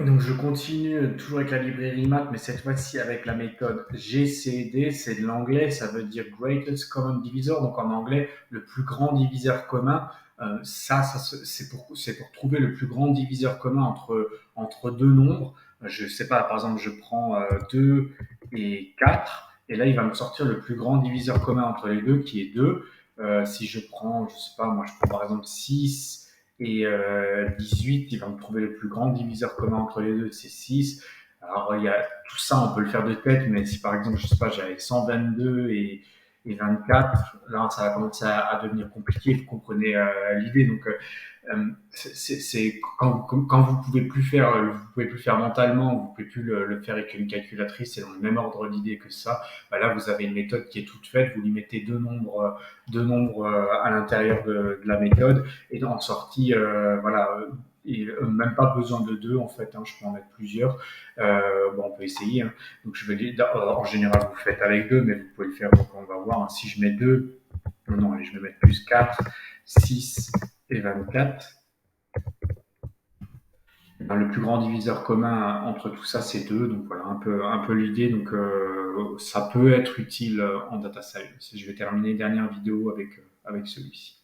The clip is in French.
Donc je continue toujours avec la librairie maths, mais cette fois-ci avec la méthode GCD, c'est de l'anglais, ça veut dire Greatest Common Divisor, donc en anglais, le plus grand diviseur commun. C'est pour trouver le plus grand diviseur commun entre deux nombres. Je sais pas, par exemple, je prends 2 et 4, et là il va me sortir le plus grand diviseur commun entre les deux, qui est 2. Si je prends, je sais pas, moi je prends par exemple 6 et 18, il va me trouver le plus grand diviseur commun entre les deux, c'est 6. Alors, il y a tout ça, on peut le faire de tête, mais si par exemple, je sais pas, j'avais 122 et 24, là, ça va commencer à devenir compliqué, vous comprenez l'idée. Donc, c'est quand vous pouvez plus faire mentalement, vous pouvez plus le faire avec une calculatrice, c'est dans le même ordre d'idée que ça. Bah là, vous avez une méthode qui est toute faite, vous lui mettez deux nombres à l'intérieur de la méthode, et en sortie, voilà, et même pas besoin de deux en fait, hein, je peux en mettre plusieurs. Bon, on peut essayer, hein. Donc je vais dire, en général, vous faites avec deux, mais vous pouvez le faire, donc on va voir, hein. Si je mets deux, non, allez, je vais mettre plus 4, 6 et 24. Le plus grand diviseur commun entre tout ça, c'est 2. Donc voilà un peu l'idée. Donc ça peut être utile en data science. Je vais terminer une dernière vidéo avec celui-ci.